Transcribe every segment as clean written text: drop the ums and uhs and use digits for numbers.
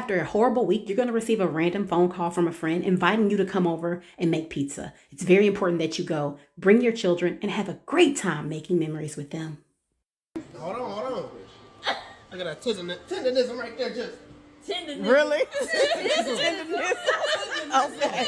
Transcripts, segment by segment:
after a horrible week, you're going to receive a random phone call from a friend inviting you to come over and make pizza. It's very important that you go, bring your children, and have a great time making memories with them. Hold on. I got a tenderness right there, just. Tenderness. Really? Tenderness. Okay.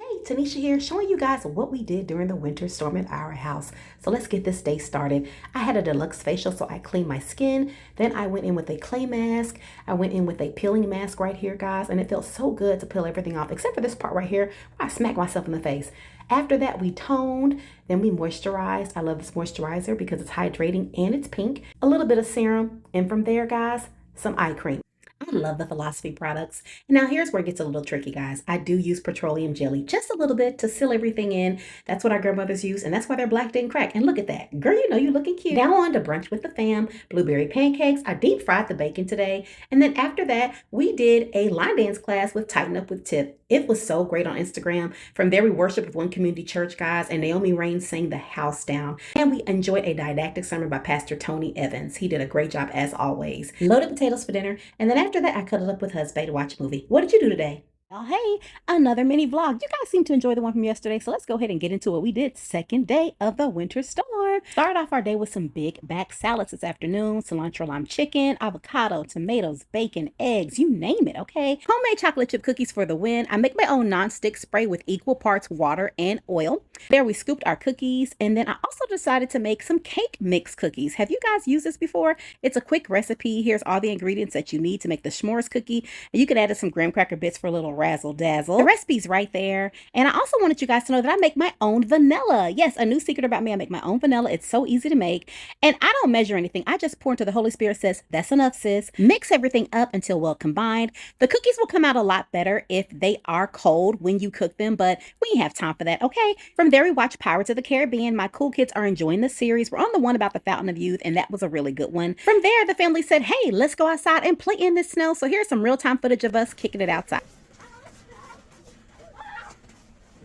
Hey, Tanisha here, showing you guys what we did during the winter storm at our house. So let's get this day started. I had a deluxe facial, so I cleaned my skin. Then I went in with a clay mask. I went in with a peeling mask right here, guys, and it felt so good to peel everything off, except for this part right here where I smacked myself in the face. After that, we toned, then we moisturized. I love this moisturizer because it's hydrating and it's pink. A little bit of serum, and from there, guys, some eye cream. I love the Philosophy products. And now here's where it gets a little tricky, guys. I do use petroleum jelly, just a little bit to seal everything in. That's what our grandmothers use, and that's why their black didn't crack. And look at that. Girl, you know you're looking cute. Now on to brunch with the fam. Blueberry pancakes. I deep fried the bacon today. And then after that, we did a line dance class with Tighten Up with Tip. It was so great on Instagram. From there, we worshiped with one community church, guys, and Naomi Rain sang the house down. And we enjoyed a didactic sermon by Pastor Tony Evans. He did a great job as always. Loaded potatoes for dinner. And then after that, I cuddled up with husband to watch a movie. What did you do today? Oh, hey, another mini vlog. You guys seem to enjoy the one from yesterday, so let's go ahead and get into what we did. Second day of the winter storm. Started off our day with some big back salads this afternoon. Cilantro lime chicken, avocado, tomatoes, bacon, eggs, you name it, okay? Homemade chocolate chip cookies for the win. I make my own non-stick spray with equal parts water and oil. There we scooped our cookies, and then I also decided to make some cake mix cookies. Have you guys used this before? It's a quick recipe. Here's all the ingredients that you need to make the s'mores cookie. And you can add some graham cracker bits for a little razzle dazzle. The recipe's right there. And I also wanted you guys to know that I make my own vanilla. Yes, a new secret about me. I make my own vanilla. It's so easy to make. And I don't measure anything. I just pour until the Holy Spirit says, that's enough, sis. Mix everything up until well combined. The cookies will come out a lot better if they are cold when you cook them, but we ain't have time for that, okay? From there, we watch Pirates of the Caribbean. My cool kids are enjoying the series. We're on the one about the Fountain of Youth, and that was a really good one. From there, the family said, hey, let's go outside and play in the snow. So here's some real-time footage of us kicking it outside.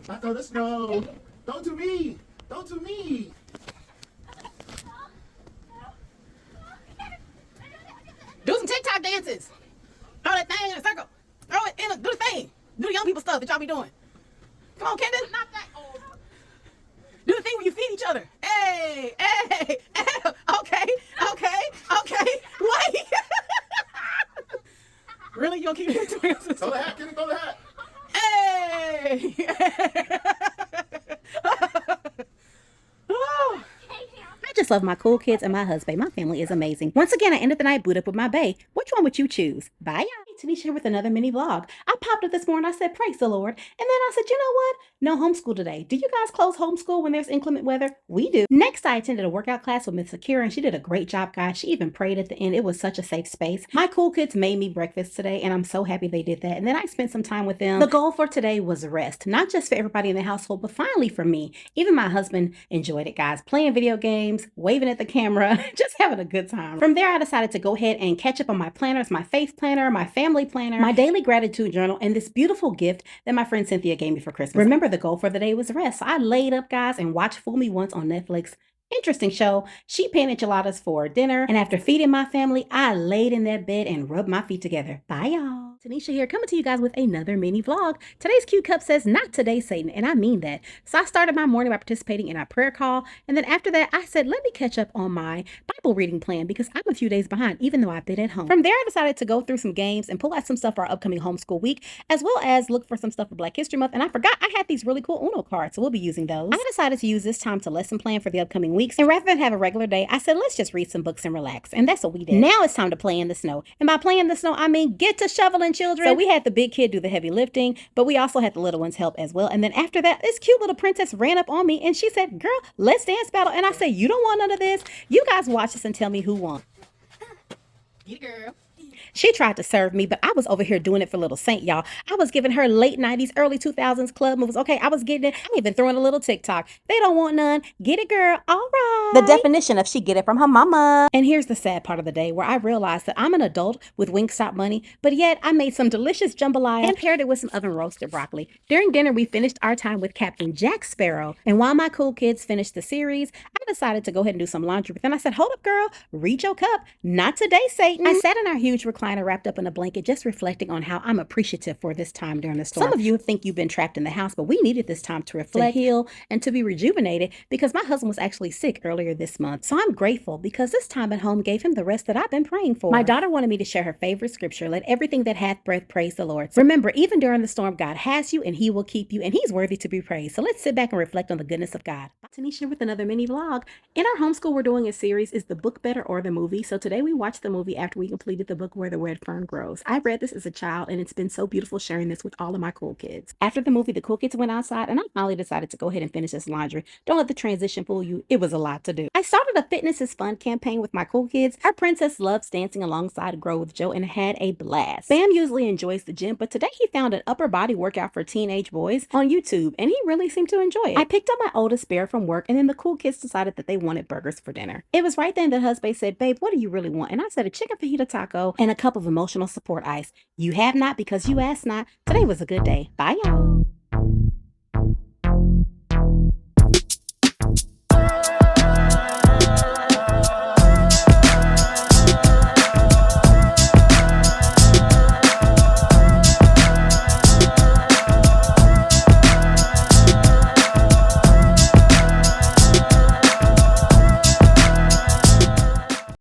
I throw the snow. Don't do me. Don't do me. Do some TikTok dances. Throw that thing in a circle. Throw it in do the thing. Do the young people stuff that y'all be doing. Come on, Kendon. Not that old. Do the thing where you feed each other. Hey. Okay. Wait. Really? You gonna keep doing this? Throw the hat, Kenny. Throw the hat. Hey! I just love my cool kids and my husband. My family is amazing. Once again, I ended the night boot up with my bae. Which one would you choose? Bye, y'all. Tanisha here with another mini vlog. I popped up this morning. I said, praise the Lord. And then I said, you know what? No homeschool today. Do you guys close homeschool when there's inclement weather? We do. Next, I attended a workout class with Miss Akira, and she did a great job, guys. She even prayed at the end. It was such a safe space. My cool kids made me breakfast today, and I'm so happy they did that. And then I spent some time with them. The goal for today was rest, not just for everybody in the household, but finally for me. Even my husband enjoyed it, guys. Playing video games, waving at the camera, just having a good time. From there, I decided to go ahead and catch up on my planners, my faith planner, my family planner, my daily gratitude journal, and this beautiful gift that my friend Cynthia gave me for Christmas. Remember, the goal for the day was rest. So I laid up, guys, and watched Fool Me Once on Netflix. Interesting show. She pan enchiladas for dinner, and after feeding my family, I laid in that bed and rubbed my feet together. Bye, y'all. Tanisha here, coming to you guys with another mini vlog. Today's cute cup says, not today, Satan, and I mean that. So I started my morning by participating in our prayer call, and then after that, I said, let me catch up on my Bible reading plan because I'm a few days behind, even though I've been at home. From there, I decided to go through some games and pull out some stuff for our upcoming homeschool week, as well as look for some stuff for Black History Month, and I forgot I had these really cool Uno cards, so we'll be using those. I decided to use this time to lesson plan for the upcoming weeks, and rather than have a regular day, I said, let's just read some books and relax, and that's what we did. Now it's time to play in the snow, and by play in the snow, I mean get to shoveling, children. So we had the big kid do the heavy lifting, but we also had the little ones help as well. And then after that, this cute little princess ran up on me and she said, girl, let's dance battle. And I said, you don't want none of this. You guys watch this and tell me who won. Yeah, girl. She tried to serve me, but I was over here doing it for little Saint, y'all. I was giving her late 90s, early 2000s club moves. Okay, I was getting it. I even throwing a little TikTok. They don't want none. Get it, girl. All right. The definition of she get it from her mama. And here's the sad part of the day where I realized that I'm an adult with Wingstop money, but yet I made some delicious jambalaya and paired it with some oven roasted broccoli. During dinner, we finished our time with Captain Jack Sparrow. And while my cool kids finished the series, I decided to go ahead and do some laundry. But then I said, hold up, girl. Read your cup. Not today, Satan. I sat in our huge recliner wrapped up in a blanket, just reflecting on how I'm appreciative for this time during the storm. Some of you think you've been trapped in the house, but we needed this time to reflect, to heal, and to be rejuvenated because my husband was actually sick earlier this month. So I'm grateful because this time at home gave him the rest that I've been praying for. My daughter wanted me to share her favorite scripture, let everything that hath breath praise the Lord. So remember, even during the storm, God has you and he will keep you and he's worthy to be praised. So let's sit back and reflect on the goodness of God. Tanisha with another mini vlog. In our homeschool, we're doing a series, Is the Book Better or the Movie? So today we watched the movie after we completed the book Where the Red Fern Grows. I read this as a child and it's been so beautiful sharing this with all of my cool kids. After the movie, the cool kids went outside and I finally decided to go ahead and finish this laundry. Don't let the transition fool you. It was a lot to do. I started a Fitness is Fun campaign with my cool kids. Our princess loves dancing alongside Grow with Joe and had a blast. Bam usually enjoys the gym, but today he found an upper body workout for teenage boys on YouTube and he really seemed to enjoy it. I picked up my oldest bear from work and then the cool kids decided that they wanted burgers for dinner. It was right then that husband said, babe, what do you really want? And I said a chicken fajita taco and a cup of emotional support ice. You have not because you asked not. Today was a good day. Bye, y'all.